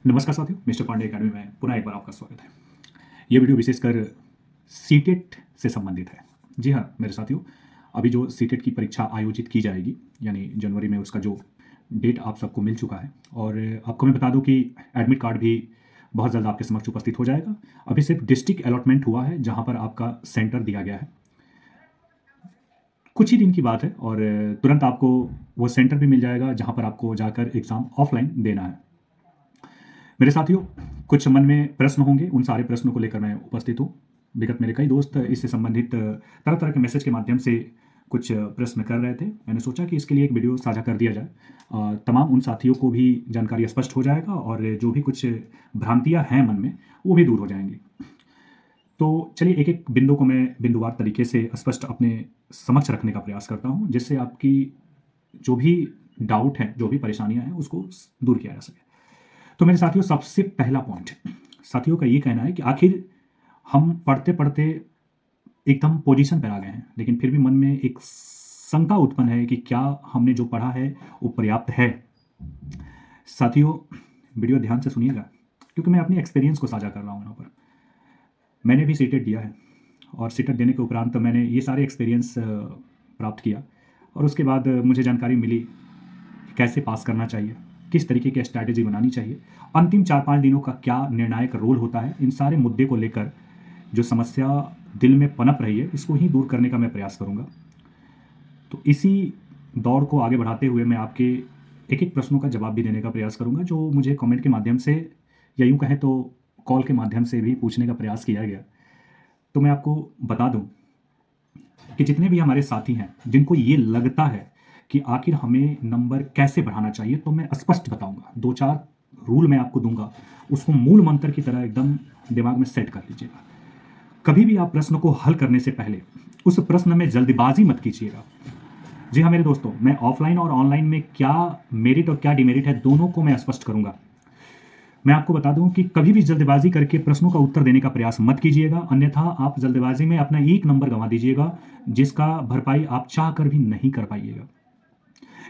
नमस्कार साथियों, mister Pandey academy में पुनः एक बार आपका स्वागत है। ये वीडियो विशेषकर सीटेट से संबंधित है। जी हाँ मेरे साथियों, अभी जो सीटेट की परीक्षा आयोजित की जाएगी यानी जनवरी में, उसका जो डेट आप सबको मिल चुका है और आपको मैं बता दूं कि एडमिट कार्ड भी बहुत जल्द आपके समक्ष उपस्थित हो जाएगा। अभी सिर्फ डिस्ट्रिक्ट अलॉटमेंट हुआ है जहाँ पर आपका सेंटर दिया गया है। कुछ ही दिन की बात है और तुरंत आपको वो सेंटर भी मिल जाएगा जहाँ पर आपको जाकर एग्ज़ाम ऑफलाइन देना है। मेरे साथियों, कुछ मन में प्रश्न होंगे, उन सारे प्रश्नों को लेकर मैं उपस्थित हूँ। विगत मेरे कई दोस्त इससे संबंधित तरह तरह के मैसेज के माध्यम से कुछ प्रश्न कर रहे थे। मैंने सोचा कि इसके लिए एक वीडियो साझा कर दिया जाए। तमाम उन साथियों को भी जानकारी स्पष्ट हो जाएगा और जो भी कुछ भ्रांतियाँ हैं मन में, वो भी दूर हो जाएंगी। तो चलिए एक एक बिंदु को मैं बिंदुवार तरीके से स्पष्ट अपने समक्ष रखने का प्रयास करता हूँ, जिससे आपकी जो भी डाउट हैं, जो भी परेशानियाँ हैं, उसको दूर किया जा सके। तो मेरे साथियों, सबसे पहला पॉइंट साथियों का ये कहना है कि आखिर हम पढ़ते पढ़ते एकदम पोजीशन पर आ गए हैं, लेकिन फिर भी मन में एक शंका उत्पन्न है कि क्या हमने जो पढ़ा है वो पर्याप्त है। साथियों, वीडियो ध्यान से सुनिएगा क्योंकि मैं अपनी एक्सपीरियंस को साझा कर रहा हूँ यहाँ पर। मैंने भी सीटेट दिया है और सीटेट देने के उपरांत मैंने ये सारे एक्सपीरियंस प्राप्त किया और उसके बाद मुझे जानकारी मिली कैसे पास करना चाहिए, किस तरीके की स्ट्रैटेजी बनानी चाहिए, अंतिम 4-5 दिनों का क्या निर्णायक रोल होता है। इन सारे मुद्दे को लेकर जो समस्या दिल में पनप रही है, इसको ही दूर करने का मैं प्रयास करूँगा। तो इसी दौड़ को आगे बढ़ाते हुए मैं आपके एक एक प्रश्नों का जवाब भी देने का प्रयास करूँगा, जो मुझे कमेंट के माध्यम से या यूँ कहें तो कॉल के माध्यम से भी पूछने का प्रयास किया गया। तो मैं आपको बता दूँ कि जितने भी हमारे साथी हैं जिनको ये लगता है कि आखिर हमें नंबर कैसे बढ़ाना चाहिए, तो मैं स्पष्ट बताऊंगा। 2-4 रूल मैं आपको दूंगा, उसको मूल मंत्र की तरह एकदम दिमाग में सेट कर लीजिएगा। कभी भी आप प्रश्न को हल करने से पहले उस प्रश्न में जल्दबाजी मत कीजिएगा। जी हाँ मेरे दोस्तों, मैं ऑफलाइन और ऑनलाइन में क्या मेरिट और क्या डिमेरिट है, दोनों को मैं स्पष्ट करूंगा। मैं आपको बता दूं कि कभी भी जल्दबाजी करके प्रश्नों का उत्तर देने का प्रयास मत कीजिएगा, अन्यथा आप जल्दबाजी में अपना एक नंबर गंवा दीजिएगा, जिसका भरपाई आप चाह कर भी नहीं कर पाइएगा।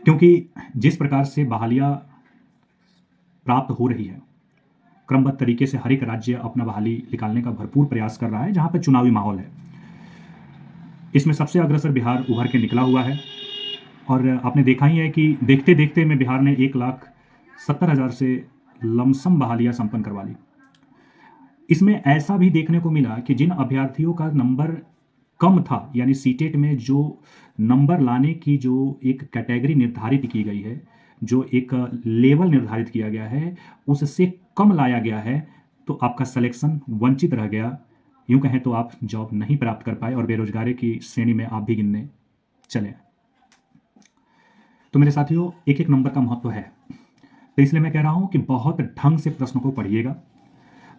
क्योंकि जिस प्रकार से बहालियां प्राप्त हो रही है, क्रमबद्ध तरीके से हर एक राज्य अपना बहाली निकालने का भरपूर प्रयास कर रहा है, जहां पर चुनावी माहौल है। इसमें सबसे अग्रसर बिहार उभर के निकला हुआ है और आपने देखा ही है कि देखते देखते में बिहार ने 1,70,000 से लमसम बहालियां संपन्न करवा ली। इसमें ऐसा भी देखने को मिला कि जिन अभ्यर्थियों का नंबर कम था, यानी सीटेट में जो नंबर लाने की जो एक कैटेगरी निर्धारित की गई है, जो एक लेवल निर्धारित किया गया है, उससे कम लाया गया है, तो आपका सिलेक्शन वंचित रह गया। यूं कहें तो आप जॉब नहीं प्राप्त कर पाए और बेरोजगारी की श्रेणी में आप भी गिनने चले। तो मेरे साथियों, एक एक नंबर का महत्व है, तो इसलिए मैं कह रहा हूं कि बहुत ढंग से प्रश्न को पढ़िएगा।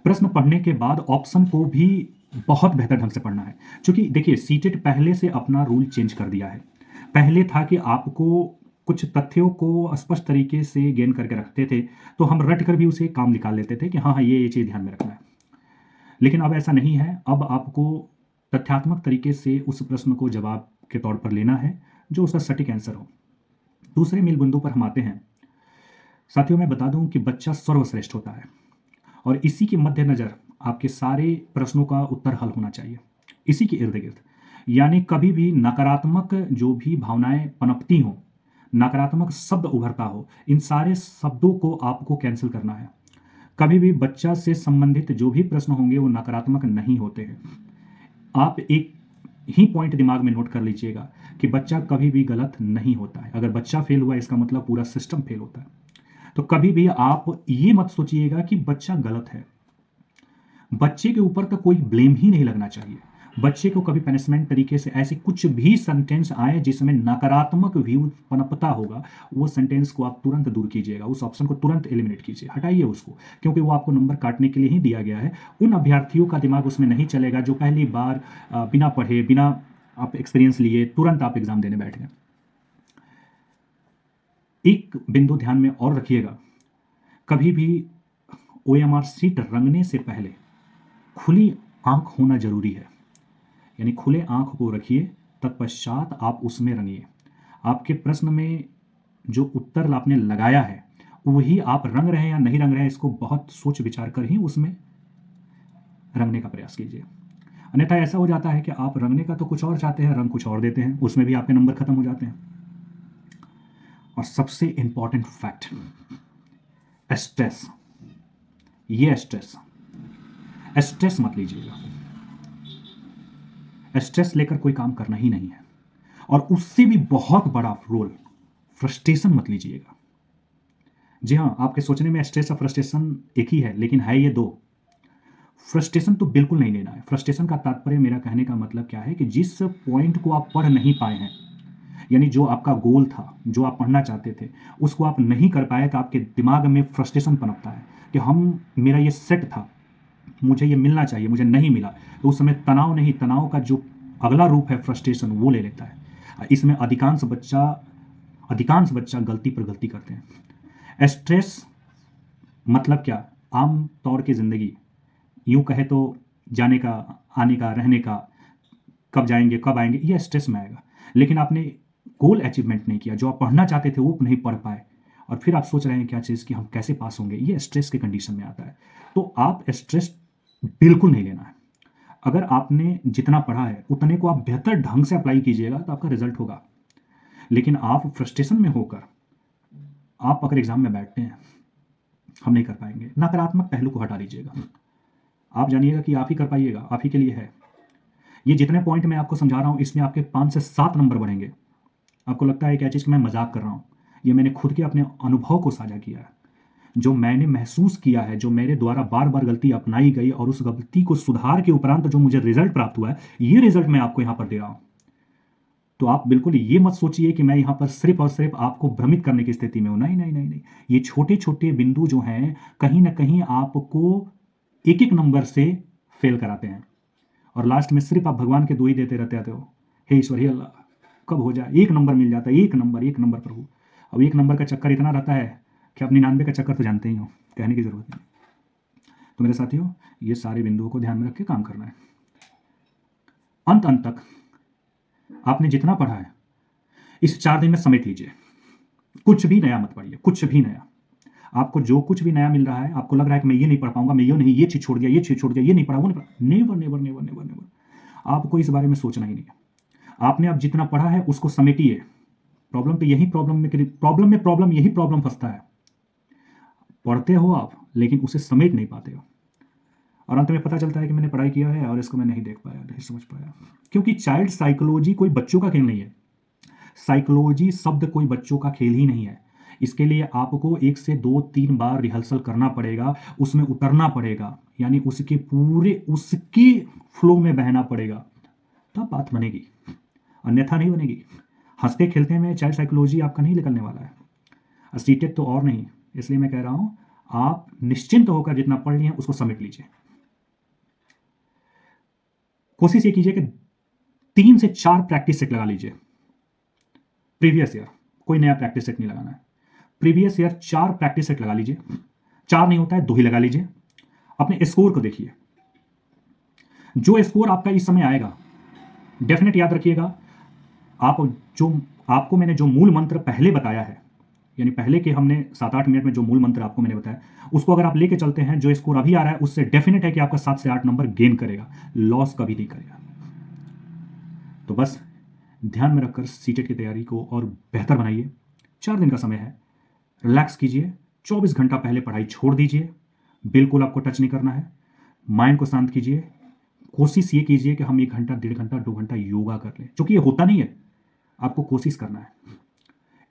प्रश्न पढ़ने के बाद ऑप्शन को भी बहुत बेहतर ढंग से पढ़ना है, क्योंकि देखिए सीटेट पहले से अपना रूल चेंज कर दिया है। पहले था कि आपको कुछ तथ्यों को स्पष्ट तरीके से गेन करके रखते थे, तो हम रट कर भी उसे काम निकाल लेते थे कि हाँ हाँ ये चीज़ ध्यान में रखना है। लेकिन अब ऐसा नहीं है। अब आपको तथ्यात्मक तरीके से उस प्रश्न को जवाब के तौर पर लेना है, जो उसका सटीक आंसर हो। दूसरे मूल बिंदु पर हम आते हैं। साथियों, मैं बता दूं कि बच्चा सर्वश्रेष्ठ होता है और इसी के मद्देनजर आपके सारे प्रश्नों का उत्तर हल होना चाहिए, इसी के इर्द गिर्द। यानी कभी भी नकारात्मक जो भी भावनाएं पनपती हों, नकारात्मक शब्द उभरता हो, इन सारे शब्दों को आपको कैंसिल करना है। कभी भी बच्चा से संबंधित जो भी प्रश्न होंगे वो नकारात्मक नहीं होते हैं। आप एक ही पॉइंट दिमाग में नोट कर लीजिएगा कि बच्चा कभी भी गलत नहीं होता है। अगर बच्चा फेल हुआ, इसका मतलब पूरा सिस्टम फेल होता है। तो कभी भी आप ये मत सोचिएगा कि बच्चा गलत है। बच्चे के ऊपर तो कोई ब्लेम ही नहीं लगना चाहिए। बच्चे को कभी पनिशमेंट तरीके से ऐसे कुछ भी सेंटेंस आए जिसमें नकारात्मक व्यू पनपता होगा, वो सेंटेंस को आप तुरंत दूर कीजिएगा, उस ऑप्शन को तुरंत एलिमिनेट कीजिए, हटाइए उसको, क्योंकि वो आपको नंबर काटने के लिए ही दिया गया है। उन अभ्यर्थियों का दिमाग उसमें नहीं चलेगा जो पहली बार बिना पढ़े, बिना आप एक्सपीरियंस लिए तुरंत आप एग्जाम देने बैठ गए। एक बिंदु ध्यान में और रखिएगा, कभी भी OMR सीट रंगने से पहले खुली आंख होना जरूरी है। यानी खुले आंख को रखिए, तत्पश्चात आप उसमें रंगिए। आपके प्रश्न में जो उत्तर आपने लगाया है वही आप रंग रहे हैं या नहीं रंग रहे हैं, इसको बहुत सोच विचार कर ही उसमें रंगने का प्रयास कीजिए। अन्यथा ऐसा हो जाता है कि आप रंगने का तो कुछ और चाहते हैं, रंग कुछ और देते हैं, उसमें भी आपके नंबर खत्म हो जाते हैं। और सबसे इंपॉर्टेंट फैक्ट, स्ट्रेस। ये स्ट्रेस मत लीजिएगा। स्ट्रेस लेकर कोई काम करना ही नहीं है। और उससे भी बहुत बड़ा रोल, फ्रस्ट्रेशन मत लीजिएगा। जी हाँ, आपके सोचने में स्ट्रेस और फ्रस्ट्रेशन एक ही है, लेकिन है ये दो। फ्रस्ट्रेशन तो बिल्कुल नहीं लेना है। फ्रस्ट्रेशन का तात्पर्य, मेरा कहने का मतलब क्या है कि जिस पॉइंट को आप पढ़ नहीं पाए हैं, यानी जो आपका गोल था, जो आप पढ़ना चाहते थे, उसको आप नहीं कर पाए, तो आपके दिमाग में फ्रस्ट्रेशन पनपता है कि मेरा ये सेट था, मुझे ये मिलना चाहिए, मुझे नहीं मिला। तो उस समय तनाव नहीं, तनाव का जो अगला रूप है फ्रस्ट्रेशन, वो ले लेता है। इसमें अधिकांश बच्चा गलती पर गलती करते हैं। स्ट्रेस मतलब क्या? आम तौर की ज़िंदगी, यूँ कहे तो जाने का, आने का, रहने का, कब जाएंगे कब आएंगे, ये स्ट्रेस में आएगा। लेकिन आपने गोल अचीवमेंट नहीं किया, जो आप पढ़ना चाहते थे वो नहीं पढ़ पाए, और फिर आप सोच रहे हैं क्या चीज़ कि हम कैसे पास होंगे, ये स्ट्रेस के कंडीशन में आता है। तो आप स्ट्रेस बिल्कुल नहीं लेना है। अगर आपने जितना पढ़ा है उतने को आप बेहतर ढंग से अप्लाई कीजिएगा तो आपका रिजल्ट होगा। लेकिन आप फ्रस्ट्रेशन में होकर आप अगर एग्जाम में बैठते हैं, हम नहीं कर पाएंगे। नकारात्मक पहलू को हटा दीजिएगा। आप जानिएगा कि आप ही कर पाइएगा, आप ही के लिए है। ये जितने पॉइंट मैं आपको समझा रहा हूँ, इसमें आपके 5 से 7 नंबर बढ़ेंगे। आपको लगता है क्या चीज़ कि मैं मजाक कर रहा हूँ? ये मैंने खुद के अपने अनुभव को साझा किया है, जो मैंने महसूस किया है, जो मेरे द्वारा बार बार गलती अपनाई गई, और उस गलती को सुधार के उपरांत जो मुझे रिजल्ट प्राप्त हुआ है, ये रिजल्ट मैं आपको यहाँ पर दे रहा हूँ। तो आप बिल्कुल ये मत सोचिए कि मैं यहाँ पर सिर्फ और सिर्फ आपको भ्रमित करने की स्थिति में हूँ। नहीं नहीं नहीं नहीं, ये छोटे छोटे बिंदु जो हैं, कहीं ना कहीं आपको एक एक नंबर से फेल कराते हैं, और लास्ट में सिर्फ आप भगवान के दुआई देते रहते हो, हे ईश्वर, हे अल्लाह, कब हो जाए, एक नंबर मिल जाता है, एक नंबर प्रभु। अब एक नंबर का चक्कर इतना रहता है कि आप 99 का चक्कर तो जानते ही हो, कहने की जरूरत नहीं। तो मेरे साथियों, ये सारे बिंदुओं को ध्यान में रख के काम करना है। अंत तक आपने जितना पढ़ा है इस 4 दिन में समेट लीजिए। कुछ भी नया मत पढ़िए, कुछ भी नया। आपको जो कुछ भी नया मिल रहा है, आपको लग रहा है कि मैं ये नहीं पढ़ पाऊंगा, मैं ये चीज छोड़ दिया, ये चीज छोड़ दिया, ये नहीं पढ़ा, वो नहीं पढ़ा, never never never never never. आपको इस बारे में सोचना ही नहीं है। आपने अब जितना पढ़ा है उसको समेटिए। प्रॉब्लम यही प्रॉब्लम फंसता है। पढ़ते हो आप, लेकिन उसे समेट नहीं पाते हो, और अंत में पता चलता है कि मैंने पढ़ाई किया है और इसको मैं नहीं देख पाया, नहीं समझ पाया। क्योंकि चाइल्ड साइकोलॉजी कोई बच्चों का खेल नहीं है। साइकोलॉजी शब्द कोई बच्चों का खेल ही नहीं है। इसके लिए आपको 1 से 2-3 बार रिहर्सल करना पड़ेगा, उसमें उतरना पड़ेगा, यानी उसके फ्लो में बहना पड़ेगा, तब बात बनेगी, अन्यथा नहीं बनेगी। हंसते खेलते में चाइल्ड साइकोलॉजी आपका नहीं निकलने वाला है। सीटेट तो और नहीं। इसलिए मैं कह रहा हूं, आप निश्चिंत होकर जितना पढ़ लिए उसको समेट लीजिए। कोशिश ये कीजिए कि 3 से 4 प्रैक्टिस सेट लगा लीजिए। प्रीवियस ईयर, कोई नया प्रैक्टिस सेट नहीं लगाना है। प्रीवियस ईयर 4 प्रैक्टिस सेट लगा लीजिए। 4 नहीं होता है 2 ही लगा लीजिए। अपने स्कोर को देखिए, जो स्कोर आपका इस समय आएगा, डेफिनेट याद रखिएगा, आपको मैंने जो मूल मंत्र पहले बताया है, यानी पहले के हमने 7-8 मिनट में जो मूल मंत्र आपको मैंने बताया, उसको अगर आप लेके चलते हैं, जो स्कोर अभी आ रहा है उससे डेफिनेट है कि आपका 7 से 8 नंबर गेन करेगा, लॉस कभी नहीं करेगा। तो बस ध्यान में रखकर सीटेट की तैयारी को और बेहतर बनाइए। 4 दिन का समय है, रिलैक्स कीजिए। 24 घंटा पहले पढ़ाई छोड़ दीजिए, बिल्कुल आपको टच नहीं करना है। माइंड को शांत कीजिए। कोशिश ये कीजिए कि हम 1 घंटा, 1.5 घंटा, 2 घंटा योगा कर लें, क्योंकि ये होता नहीं है, आपको कोशिश करना है।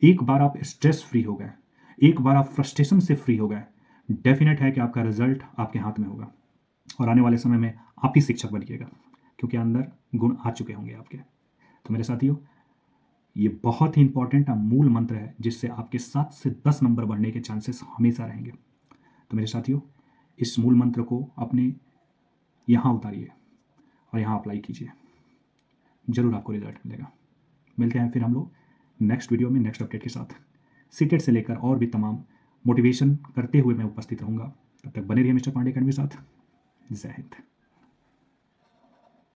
एक बार आप स्ट्रेस फ्री हो गए, एक बार आप फ्रस्ट्रेशन से फ्री हो गए, डेफिनेट है कि आपका रिजल्ट आपके हाथ में होगा, और आने वाले समय में आप ही शिक्षक बनिएगा, क्योंकि अंदर गुण आ चुके होंगे आपके। तो मेरे साथियों, ये बहुत ही इंपॉर्टेंट मूल मंत्र है, जिससे आपके 7 से 10 नंबर बढ़ने के चांसेस हमेशा रहेंगे। तो मेरे साथियों, इस मूल मंत्र को अपने यहाँ उतारिए और यहाँ अप्लाई कीजिए, जरूर आपको रिजल्ट मिलेगा। मिलते हैं फिर हम लोग नेक्स्ट वीडियो में, नेक्स्ट अपडेट के साथ। सीटेट से लेकर और भी तमाम मोटिवेशन करते हुए मैं उपस्थित रहूँगा। तब तक बने रहिए मिस्टर पांडे अकेडमी के साथ। जय हिंद।